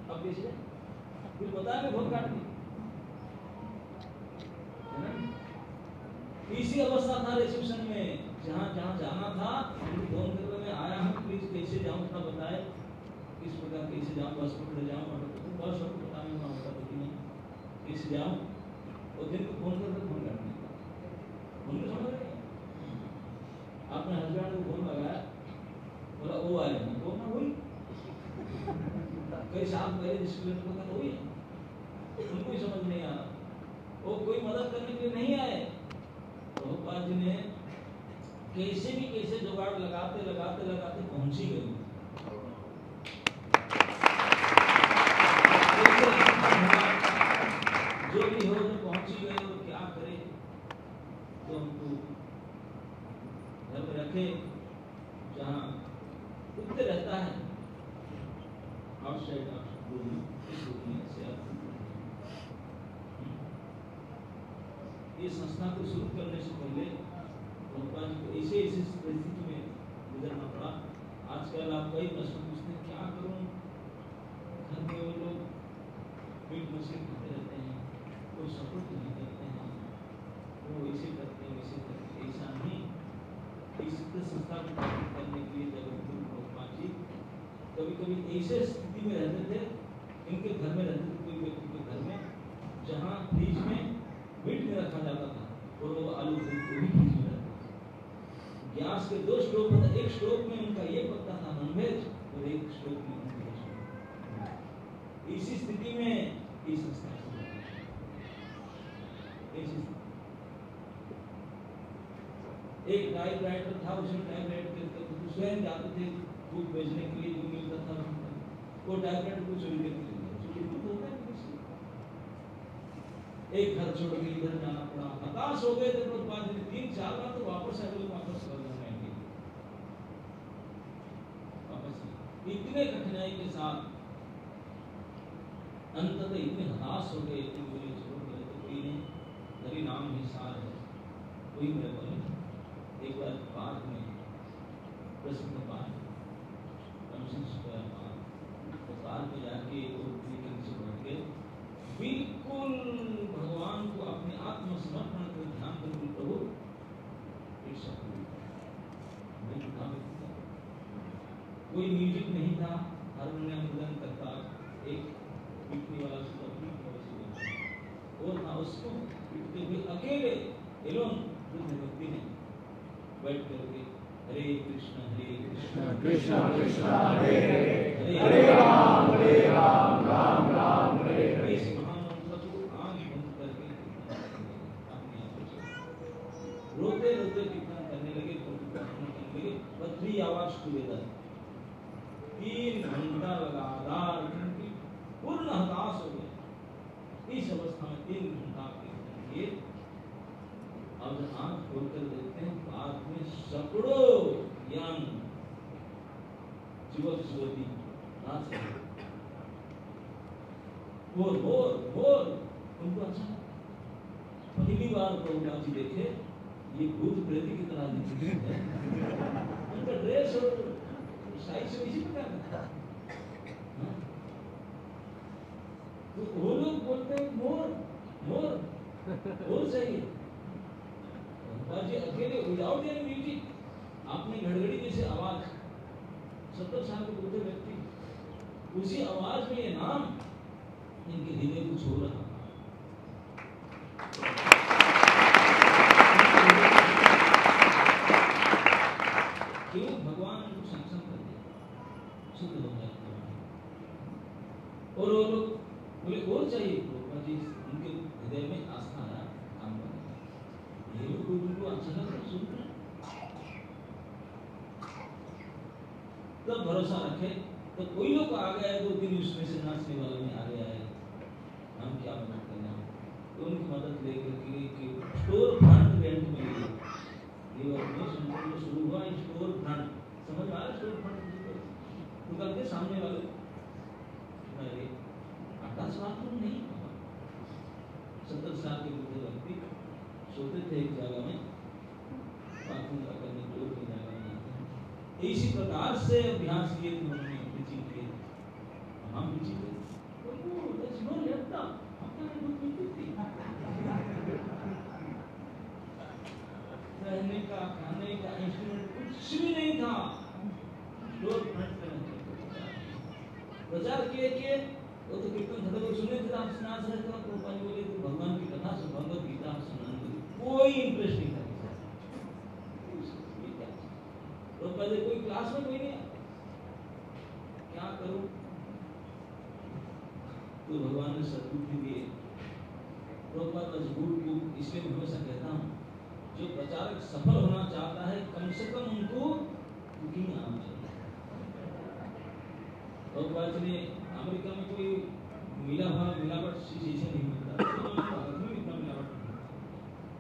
अब कैसे फिर बताया मैं फोन काट दी। इसी अवस्था था रिसेप्शन में, जहाँ जाना था फोन करके मैं आया हूँ, प्लीज कैसे जाऊँ थोड़ा बताए, किस प्रकार कैसे जाऊँ, बस पकड़ जाऊँ बस पता नहीं होता नहीं कैसे जाऊँ। और दिन को फोन करके फोन काट दिया। समझ रहे आपने हस्बैंड को फोन लगाया, बोला वो आए वो ना हुई कई साल पहले जिसको पता हुई उनको ही समझ नहीं आ रहा, वो कोई मदद करने के लिए नहीं आए। प्रभुपाद जी ने कैसे भी कैसे जुगाड़ लगाते लगाते लगाते पहुंच ही गए। जो भी हो जो पहुंच ही गए और क्या करे तो हमको घर में रखे जहाँ कुत्ते रहता है आउटसाइड ये संस्था को शुरू करने से पहले प्रभुपाद जी को ऐसे परिस्थिति में गुजरना पड़ा। आजकल आप कई प्रश्न पूछते हैं क्या करूं, घर में वो लोग मीट मछली खाते रहते हैं, कोई सपोर्ट नहीं करते हैं, वो ऐसे करते हैं वैसे करते हैं। ऐसा नहीं, इस संस्था को करने के लिए जब प्रभुपाद जी कभी कभी ऐसे स्थिति में रहते थे, इनके घर में रहते थे कोई व्यक्ति के घर में जहाँ फ्रिज में मीट में रखा जाता था और वो आलू भी फ्रिज में रहता था। गैस के 2 स्टोव था, एक स्टोव में उनका ये पकता था नॉनवेज और एक स्टोव में उनका वेज। इसी स्थिति में इस संस्था एक टाइपराइटर था, उसमें टाइपराइटर करके स्वयं जाते थे बुक भेजने के लिए, जो मिलता था वो टाइपराइटर को चोरी करके एक घर छोड़ के इधर जाना पड़ा। हताश हो गए थे प्रभुपाद जी, 3-4 बार तो वापस आए, वापस कर जाएंगे वापस। इतने कठिनाई के साथ अंततः इतने हताश हो गए कि मुझे छोड़ गए तो कोई नहीं, हरि नाम ही सार है, कोई मेरे को। एक बार पार्क में प्रसिद्ध पार्क पार्क में जाके बैठ गए, बिल्कुल भगवान को अपने आत्मसमर्पण कर ध्यान करके प्रभु कोई म्यूजिक नहीं था, हारमोनियम मृदंग करता एक पीटने वाला वो था, उसको पीटते हुए अकेले एलोन भक्ति नहीं, बैठ करके हरे कृष्ण कृष्ण कृष्ण हरे हरे हरे राम राम राम हरे हरे। इस महामंत्र को आंख बंद करके अपने आप से रोते रोते कीर्तन करने लगे, करने लगे, पथरी आवाज टुगेदर 3 घंटा लगातार उनकी पूर्ण हताश हो गए। इस अवस्था में 3 घंटा कीर्तन किए। अब जब आंख खोलकर देखते हैं पार्क में सैकड़ों यंग युवक युवती नाच रहे, बोर उनको अच्छा पहली बार प्रभुपाद जी देखे ये भूत प्रेत की तरह दिखते हैं। उनका ड्रेस और साइज से इसी प्रकार का, तो वो लोग बोलते हैं मोर चाहिए। प्रभुपाद जी अकेले विदाउट एनी म्यूजिक, आपने घड़घड़ी जैसे आवाज, 70 साल के बूढ़े व्यक्ति, उसी आवाज में ये नाम इनके हृदय को छू रहा था। क्यों? भगवान उनको सक्षम कर दिया, शुद्ध हो जाए। और वो लोग बोले और चाहिए, प्रभुपाद जी उनके हृदय में आस्था आया, काम कर ये लोग उनको अच्छा लगा सुन रहे, तब भरोसा रखे। तो कोई लोग आ गए 2-3 उसमें से नाचने वाले में आ गया है, हम क्या मदद करना, तो उनकी मदद लेकर के स्टोर फ्रंट रेंट में लिए। ये अपने संपूर्ण शुरू हुआ स्टोर फ्रंट, समझ में आ रहा स्टोर फ्रंट? दुकान के सामने वाले अरे आकाश बाथरूम नहीं, 70 साल के बूढ़े व्यक्ति सोते थे एक जगह में, बाथरूम का करने की जगह में। इसी प्रकार से अभ्यास किए थे उन्होंने, टीचिंग किए, हम भी जीते। रहने का, खाने का इंस्ट्रूमेंट कुछ भी नहीं था। प्रचार किए वो तो कीर्तन खत्म हो सुने थे, आप सुना रहे थे, प्रभुपाद जी बोले तो भगवान की कथा से भगवत गीता आप सुनाने, कोई इंटरेस्ट नहीं था। प्रभुपाद जी कोई क्लास में कोई नहीं, क्या करूं? तो भगवान ने सद्बुद्धि दिए। प्रभुपाद मजबूर को इसलिए मैं हमेशा कहता हूँ, जो प्रचारक सफल होना चाहता है कम से कम उनको कुकिंग आना चाहिए। प्रभुपाद जी ने अमेरिका में कोई मिलावट चीज ऐसे नहीं मिलता, भारत में इतना मिलावट नहीं,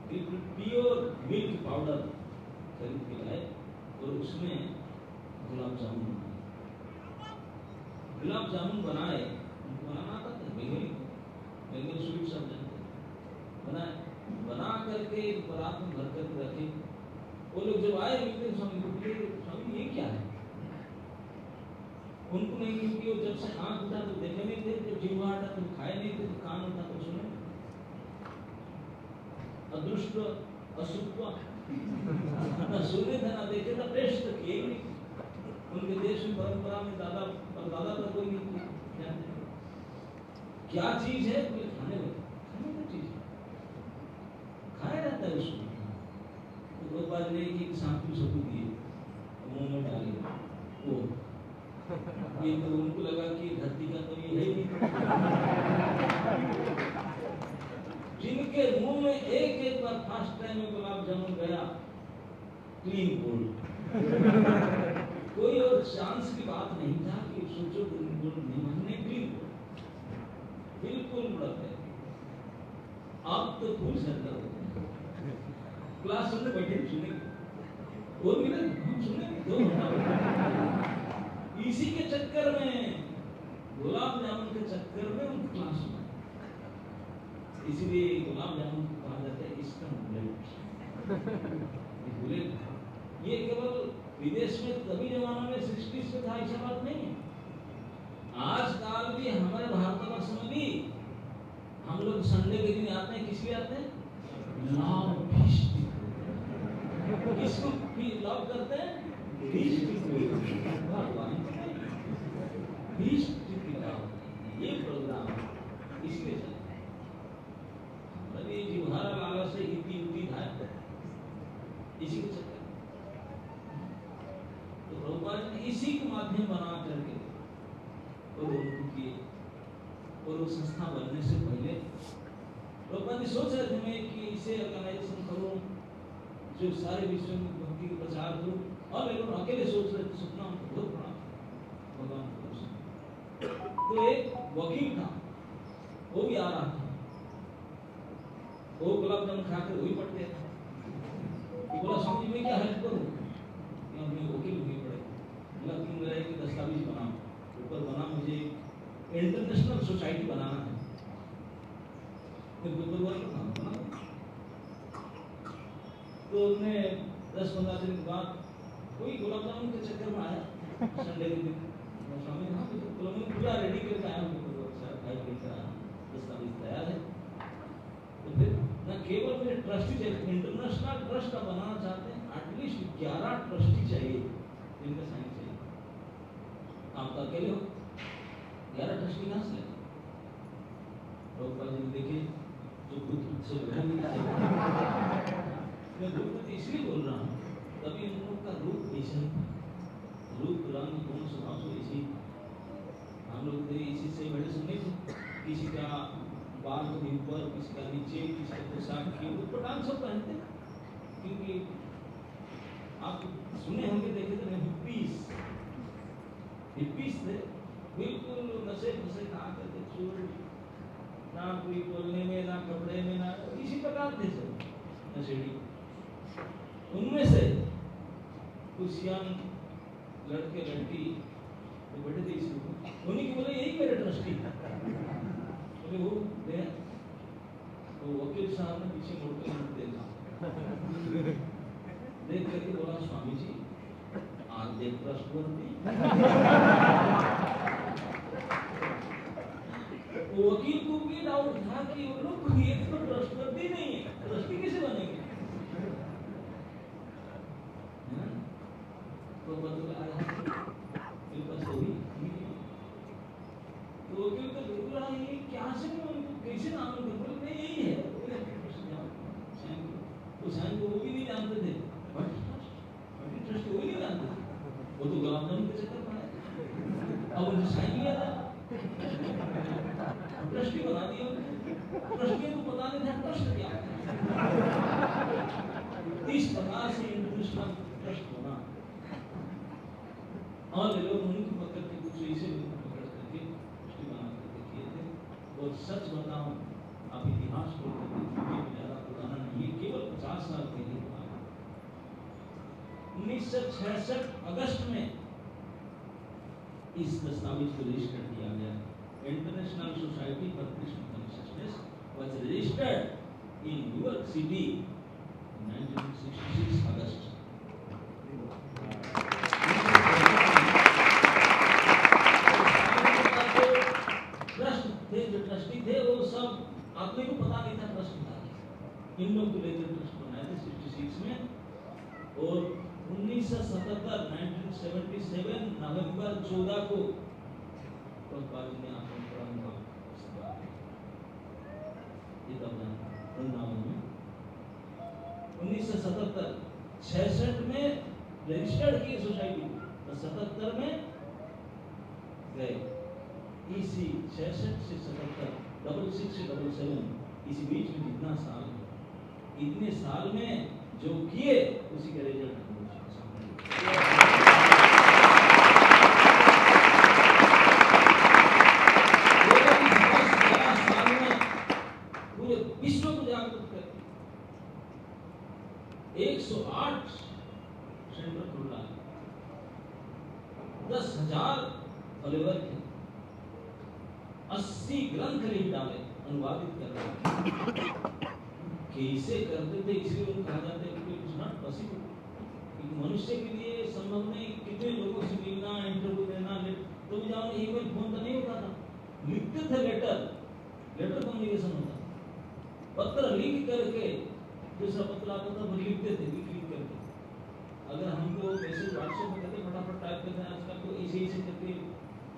बिल्कुल प्योर मिल्क पाउडर खरीद के लाए और उसमें गुलाब जामुन बनाए, बनाना आता था, बेंगल स्वीट सब जानते बनाए, बना करके बारात में भर करके रखे। वो लोग जब आए मिलते स्वामी को, स्वामी ये क्या है? उनको नहीं, क्योंकि वो जब से आंख उठा तो देखे नहीं थे, जब जीवा हटा तो खाए नहीं थे, तो कान उठा तो सुने। अदृष्ट अशुभ ना सुने थे ना देखे था, टेस्ट तो किए नहीं। उनके देश में परंपरा में दादा परदादा का कोई नहीं जानते क्या चीज है, कोई खाने का चीज खाया रहता है उसको। तो एक बार ले कि सांप सबू दिए, मुंह में डाले, वो ये तो उनको लगा कि धरती का तो ये है नहीं। जिनके मुंह में एक बार फर्स्ट टाइम में गुलाब जामुन गया, क्लीन बोल्ड, कोई और चांस की बात नहीं था कि सोचो हमने क्लीन बोल्ड, बिल्कुल उड़त है। आप तो फूल सरकार होते हैं, क्लास में बैठे सुनेंगे और मिले हम सुनेंगे 2 घंटा। इसी के चक्कर में, गुलाब जामुन के चक्कर में उन क्लास में, इसलिए गुलाब जामुन को कहा जाता है इसका बुलेट। ये केवल विदेश में तभी जमाना में 60s में था, ऐसा बात नहीं है। आजकल भी हमारे भारतवर्ष में भी हम लोग संडे के दिन आते हैं, किस लिए आते हैं? Love feast. किसको लव करते हैं? फीस्ट भगवान फीस्ट की लव। ये प्रोग्राम इसलिए चलता है। अरे जीवहारा लाला से इति उति था, इसी के चक्कर में। तो प्रभुपाद ने इसी को माध्यम बना करके और उनको किए। और वो संस्था बनने से पहले प्रभुपाद सोच रहे थे मैं कि इसे ऑर्गेनाइजेशन करूं जो सारे विश्व में भक्ति का प्रचार करूं, और लेकिन अकेले सोच रहे थे, सपना उनको बहुत बड़ा भगवान को दर्शन। तो एक वकील था, वो भी आ रहा था, वो गुलाब जामुन खाकर वही पट गया था। बोला स्वामी जी मैं क्या हेल्प करूं? हमने वकील भी पड़े, बोला कि मेरा एक दस्तावेज बनाओ, ऊपर बना मुझे इंटरनेशनल सोसाइटी बनाना है। तो उन्होंने 10-15 दिन के बाद कोई गुलाब जामुन के चक्कर में आया संडे के दिन, स्वामी हाँ तो पूरा रेडी करके आया हूँ, दस्तावेज तैयार है। तो फिर न केवल मेरे ट्रस्टी चाहिए, इंटरनेशनल ट्रस्ट का बनाना चाहते हैं, एटलीस्ट 11 ट्रस्टी चाहिए जिनका साइन चाहिए। आप तो अकेले हो, 11 ट्रस्टी कहाँ से लगे? प्रभुपाद जी देखे जो बुद्ध से मैं बुद्ध इसलिए बोल रहा हूँ, तभी उन लोगों का रूप ऐसा ही था, रूप रंग गुण स्वभाव से ऐसे ही था। हम लोग इसी से बड़े सुने थे, किसी का बाल कभी ऊपर, किसी का नीचे, किसी का पोशाक की ऊटपटांग सब पहनते, क्योंकि आप सुने होंगे देखे थे हिप्पीज थे, बिल्कुल नशे फसे खा करके चोर, ना कोई बोलने में ना कपड़े में ना, इसी प्रकार थे सब नशेड़ी। उनमें से कुछ यंग लड़के लड़की तो बैठे थे इसी को, उन्हीं के बोले यही मेरे ट्रस्टी बोले वो गया। तो वकील साहब ने पीछे मुड़ कर देखा, देख करके बोला स्वामी जी आज देख ट्रस्टवर्दी। वकील को भी डाउट था कि वो लोग ये तो ट्रस्टवर्दी नहीं है, ट्रस्टी कैसे बनेंगे? तो बदल आया मेरे पास वही, तो वकील को देख रहा है क्या से कैसे नाम है, बोले नहीं यही है, तो साइन को वो भी नहीं जानते थे, बट ट्रस्टी वो नहीं जानते थे, वो तो गुलाब जामुन के चक्कर में आए। अब उन्हें साइन लिया था, ट्रस्टी बना दिया, ट्रस्टी को पता नहीं था ट्रस्ट क्या है। इस प्रकार से इंटरनेशनल ट्रस्ट बना, और लोग उन्हीं को पकड़ के कुछ ऐसे पकड़ करके ट्रस्टी बना करके किए थे। और सच बताऊं, आप इतिहास को ज्यादा पुराना नहीं है, केवल 50 साल के लिए 1966 अगस्त में इस दस्तावेज को रजिस्टर किया गया। International society for Krishna consciousness was registered in New York city 1966 अगस्त। जो ट्रस्टी थे वो सब आदमी को पता नहीं था ट्रस्ट था, इन लोग को लेकर ट्रस्ट बनाए थे 66 में। और 1977 नवंबर 14 को प्रभुपाद जी ने आपको वृंदावन में 1977 66 में रजिस्टर्ड की सोसाइटी को, तो 77 में गए। इसी 66 से 77, 66 से 77, इसी बीच में जितना साल, इतने साल में जो किए उसी का रिजल्ट पूरे विश्व को जागरूक कर 108 सेंटर खुला, 10,000 फॉलोवर थे, 80 ग्रंथ लिख डाले, अनुवादित कर रहे। कैसे करते थे, इसलिए उनको कहा जाता है कि इट्स नॉट पॉसिबल, मनुष्य के लिए संभव नहीं। कितने लोगों से मिलना, इंटरव्यू देना, तो भी जाओ ईमेल फोन तो नहीं होता था, लिखते थे लेटर कम्युनिकेशन होता, पत्र लिख करके दूसरा पत्र आता था, वो लिखते थे लिख करके। अगर हमको मैसेज व्हाट्सएप में करते फटाफट टाइप करते हैं, आजकल तो ऐसे करके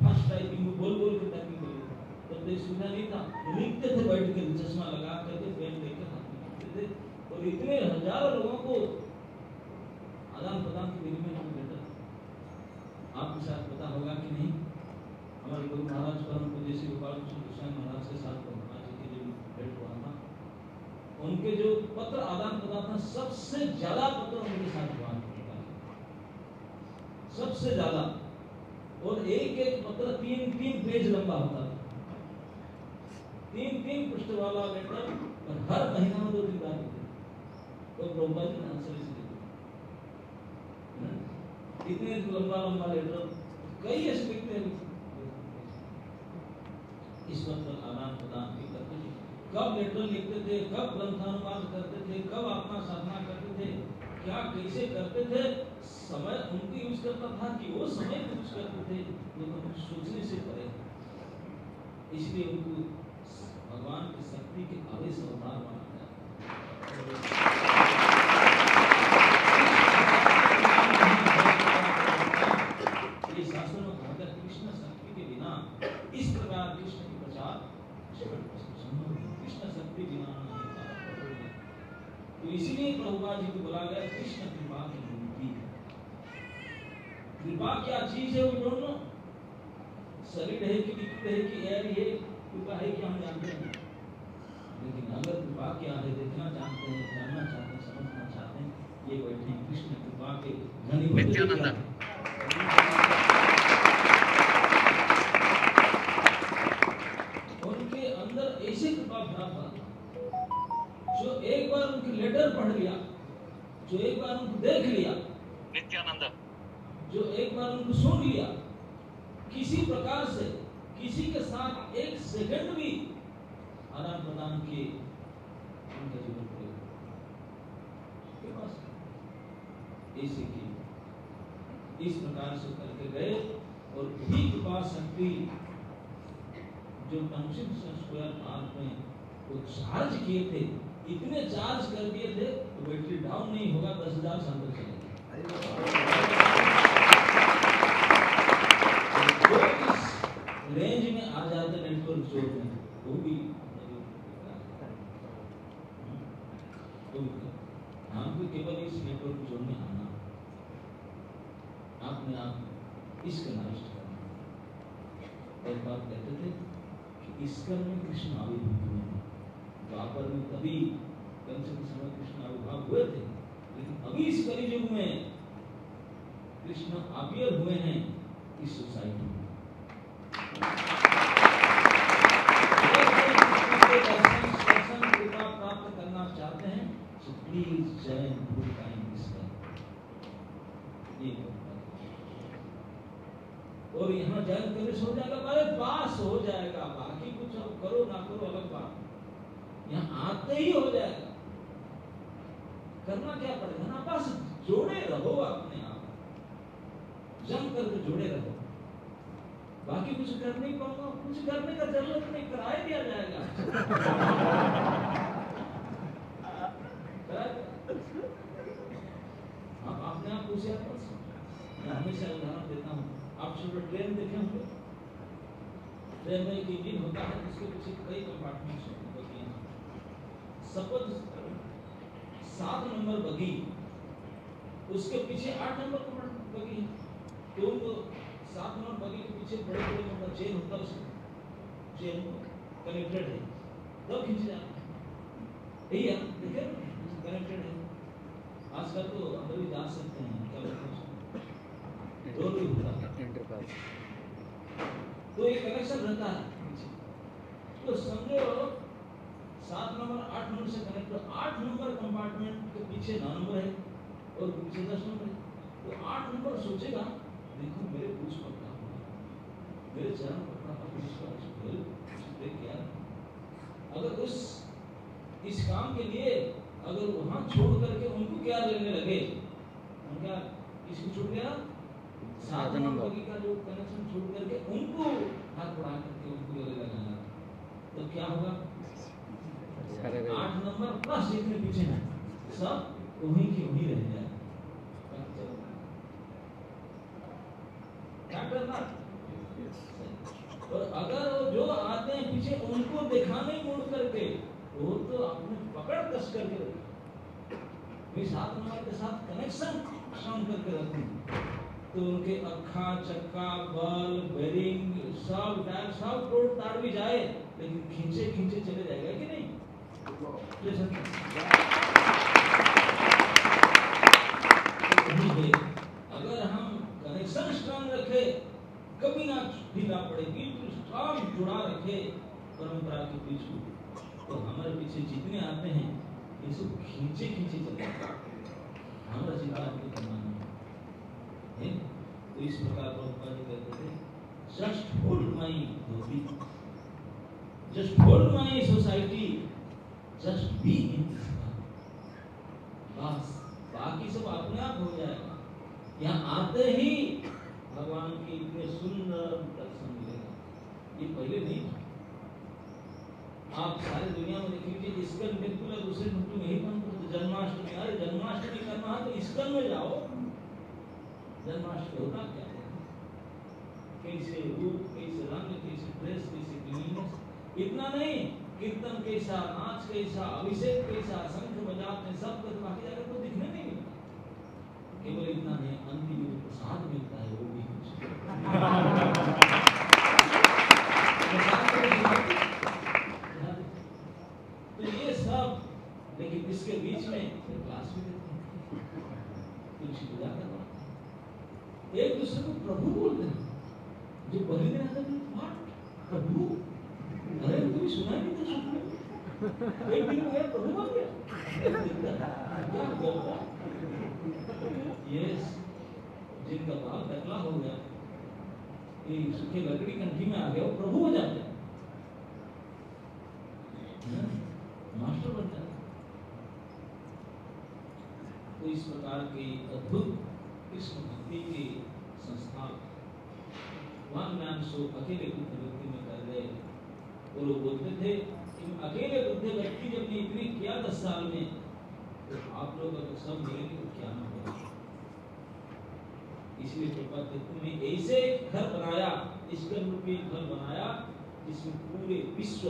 फास्ट टाइपिंग बोल के टाइपिंग करते, तब तो सुविधा नहीं था, लिखते थे बैठ के चश्मा लगा करके पेन लेकर हाथ में लिखते थे। और इतने हजारों लोगों को आदान प्रदान के विनिमय में लेटर आपके साथ पता होगा कि नहीं। हमारे गुरु महाराज परम पूज्य श्री गोपाल कृष्ण गोस्वामी महाराज के साथ ब्रह्मा जी के जो भेंट हुआ था, उनके जो पत्र आदान प्रदान था, सबसे ज्यादा पत्र उनके साथ हुआ, सबसे ज्यादा। और एक एक पत्र 3-3 पेज लंबा होता था, 3-3 पृष्ठ वाला लेटर, और हर महीना में 2-3 बार लिखते। तो ब्रह्मा जी ने आंसर इसे इतने लंबा लेटर कई ऐसे लिखते हैं। इस पत्र आदान प्रदान भी करते थे, कब लेटर लिखते थे, कब ग्रंथानुवाद करते थे, कब अपना साधना करते थे, क्या कैसे करते थे, समय उनको यूज करता था कि वो समय यूज करते थे, तो कुछ सोचने से परे। इसलिए उनको भगवान की शक्ति के आवेश अवतार माना गया। ये शास्त्र में कहा गया, कृष्ण शक्ति के बिना इस प्रकार कृष्ण की प्रचार कृष्ण शक्ति बिना नहीं। तो इसीलिए प्रभुपाद जी को बोला गया कृष्ण कृपा की मूर्ति। कृपा क्या चीज है वो डोंट नो। शरीर है कि लिखित है कि एयर है, कृपा है कि हम जानते हैं, लेकिन अगर कृपा क्या है देखना चाहते हैं, जानना चाहते हैं, समझना चाहते हैं, ये बैठे कृष्ण कृपा के घनीभूत। उनके अंदर ऐसी कृपा भरा था, जो एक बार उनके लेटर पढ़ लिया, जो एक बार उनको देख लिया, नित्यानंद, जो एक बार उनको सुन लिया, किसी प्रकार से किसी के साथ एक सेकंड भी आदान प्रदान के उनका जीवन ऐसे की इस प्रकार से करके गए। और भी कृपा शक्ति जो पंचिम स्क्वायर पार्क में वो चार्ज किए थे, इतने चार्ज कर दिए थे तो बैटरी डाउन नहीं होगा, 10,000 साल तक चलेगा। रेंज में आ जाते नेटवर्क जोड़ में, वो भी हमको केवल इस नेटवर्क जोड़ में आना, आपने आप इसका नष्ट करना। एक बात कहते थे कि इसकर में कृष्ण आविर्भूत हुए हैं, द्वापर में तभी कंस के समय कृष्ण आविर्भाव हुए थे, लेकिन अभी इस कलियुग में कृष्ण आविर्भूत हुए हैं इस सोसाइटी में। कृपा प्राप्त करना चाहते हैं तो प्लीज जॉइन ग्रुप टाइम इसका। और यहाँ जॉइन करने से हो जाएगा, अरे पास हो जाएगा, बाकी कुछ अब करो ना करो अलग बात, यहाँ आते ही हो जाएगा। करना क्या पड़ेगा ना, बस जोड़े रहो अपने आप, जम करके जोड़े रहो, बाकी कुछ कर नहीं पाऊंगा, कुछ करने का जरूरत नहीं, कराए दिया जाएगा। आप अपने आप पूछे, मैं हमेशा उदाहरण देता हूँ, आप सुबह ट्रेन देखे होंगे, ट्रेन में एक इंजन होता है, उसके पीछे कई कंपार्टमेंट्स होती हैं। सपोज 7 नंबर बगी, उसके पीछे 8 नंबर बगी है, तो 7 नंबर बगी के पीछे बड़े बड़े नंबर चेन होता है, उसको चेन कनेक्टेड है, तब खींच जाता है। यही है, देखिए कनेक्टेड है। आजकल तो अंदर भी जा सकते हैं, क्या बोलते हैं, डोर भी होता है, तो ये कनेक्शन रहता है। तो समझो 7 नंबर 8 नंबर से कनेक्ट, 8 नंबर कंपार्टमेंट के पीछे 9 नंबर है और पीछे 10 नंबर है, तो 8 नंबर सोचेगा देखो मेरे पूछ पकड़ा हुआ, मेरे चरण पकड़ा क्या, अगर इस काम के लिए अगर वहां छोड़ करके उनको क्या लेने लगे, हम क्या किसको छूट गया, 7 नंबर का जो कनेक्शन छोड़ करके उनको हाथ बढ़ा करके उनको गले लगाना, तो क्या होगा, 8 नंबर प्लस जितने पीछे हैं सब वहीं की वहीं रह जाए। क्या करना, और अगर वो जो आते हैं पीछे उनको दिखाने मुड़ करके, वो तो अपने पकड़ कस करके 7 नंबर के साथ कनेक्शन श्रम करके रखूं तो उनके अक्खा चक्का बल बेरिंग सब टायर सब तोड़ ताड़ भी जाए, लेकिन खींचे खींचे चले जाएगा कि नहीं? अगर हम कनेक्शन स्ट्रांग रखे, कभी ना ढीला पड़े, बिल्कुल स्ट्रांग जुड़ा रखे परंपरा के पीछे, तो हमारे पीछे जितने आते हैं ये सब खींचे खींचे चले जाते हैं। हमारा चिंता है। तो इस प्रकार प्रभुपाद जी कहते थे, just hold my dhoti, just hold my society, just be in this world, बस बाकी सब अपने आप हो जाएगा। यहाँ आते ही भगवान के इतने सुंदर दर्शन मिलेगा, ये पहले नहीं था। आप सारी दुनिया में देख लीजिए, इस्कन बिल्कुल है, दूसरे ढूंढ में यही काम करते। जन्माष्टमी, अरे जन्माष्टमी करना है तो इस्कन में जाओ। जन्माष्टमी होता क्या है? कैसे रूप, कैसे रंग, कैसे ड्रेस, कैसे क्लीननेस, इतना नहीं, कीर्तन कैसा, नाच कैसा, अभिषेक कैसा, शंख बजाते सब कुछ, बाकी जाकर तो दिखने नहीं मिलता। केवल इतना नहीं, अंतिम में प्रसाद मिलता है, वो भी तो ये सब, लेकिन इसके बीच में क्लास भी देते हैं, कुछ पूजा करवाते हैं, एक दूसरे को प्रभु बोलते हैं। जो पहले दिन आता है, प्रभु, अरे कभी सुना नहीं था, सुना एक दिन गया प्रभु बन गया, क्या बोलता? यस, जिनका भाव टकला हो गया, ये सूखे लकड़ी कंठी में आ गया, वो प्रभु हो जाते हैं, मास्टर बन जाते हैं। तो इस प्रकार के अद्भुत कृष्ण भक्ति के संस्था वन मैन शो अकेले बुद्ध व्यक्ति में कर गए। वो लोग बोलते थे कि अकेले बुद्ध व्यक्ति जब ने इतने किया 10 साल में, तो आप लोग अगर सब मिलेंगे तो क्या ना होगा। इसलिए प्रभुपाद ने ऐसे घर बनाया, ईश्वर रूपी घर बनाया जिसमें पूरे विश्व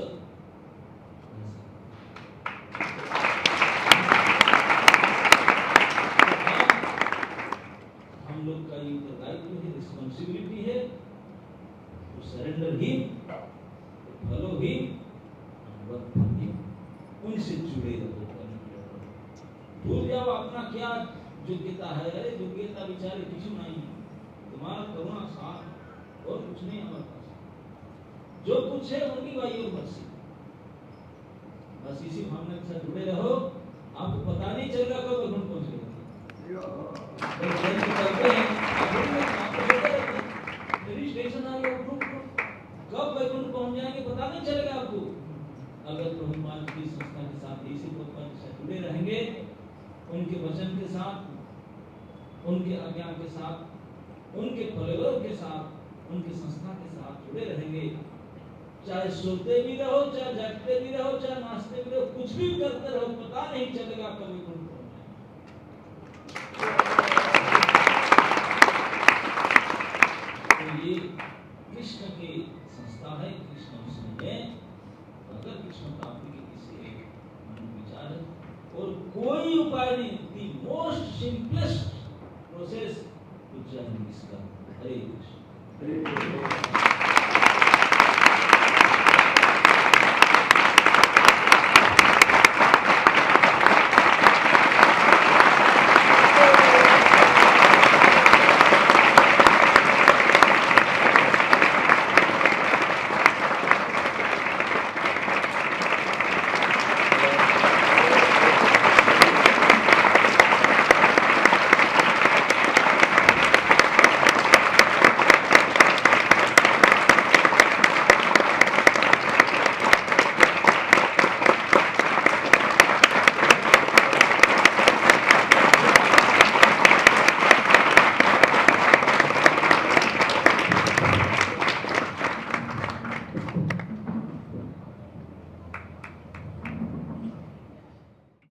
हम लोग का ये उत्तरदायित्व है, रिस्पॉन्सिबिलिटी है, तो सरेंडर ही, फॉलो ही, वर्क ही, उनसे जुड़े रहो। भूल जाओ अपना क्या योग्यता है, अरे योग्यता बेचारे कुछ नहीं, तुम्हारा करुणा साथ और कुछ नहीं हमारे पास, जो कुछ है उनकी वाई और मर्जी, बस इसी भावना के साथ जुड़े रहो, आपको पता नहीं चलेगा कब वैकुंठ पहुंचेगा। स्टेशन आ गया, कब वैकुंठ पहुंच जाएंगे पता नहीं चलेगा आपको। अगर प्रभुपाद की संस्था के साथ, इसी प्रभुपाद के साथ जुड़े रहेंगे, उनके वचन के साथ, उनके आज्ञा के साथ, उनके फॉलोअर के साथ, उनकी संस्था के साथ जुड़े रहेंगे, चाहे सोते भी रहो, चाहे जागते भी रहो, चाहे नाचते भी रहो, कुछ भी करते रहो, पता नहीं चलेगा कभी कौन पहुंच जाए। तो ये कृष्ण की संस्था है, कृष्ण उसमें है, अगर कृष्ण प्राप्ति के किसी विचार है और कोई उपाय नहीं, the most simplest process to journey इसका। हरे कृष्ण।